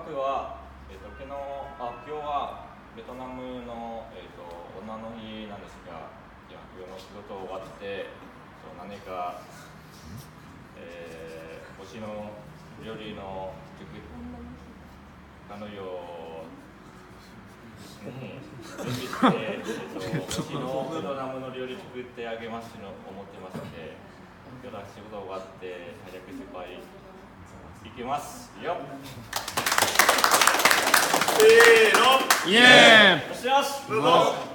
くは、今日はベトナムの、女の日なんですが、今日の仕事終わって、何か、推しの料理の彼女を準備して、推しのベトナムの料理作ってあげますと思ってますので、今日の仕事終わって早く失敗いきますよ。せーの、イエーイ。よしよし、どうぞ。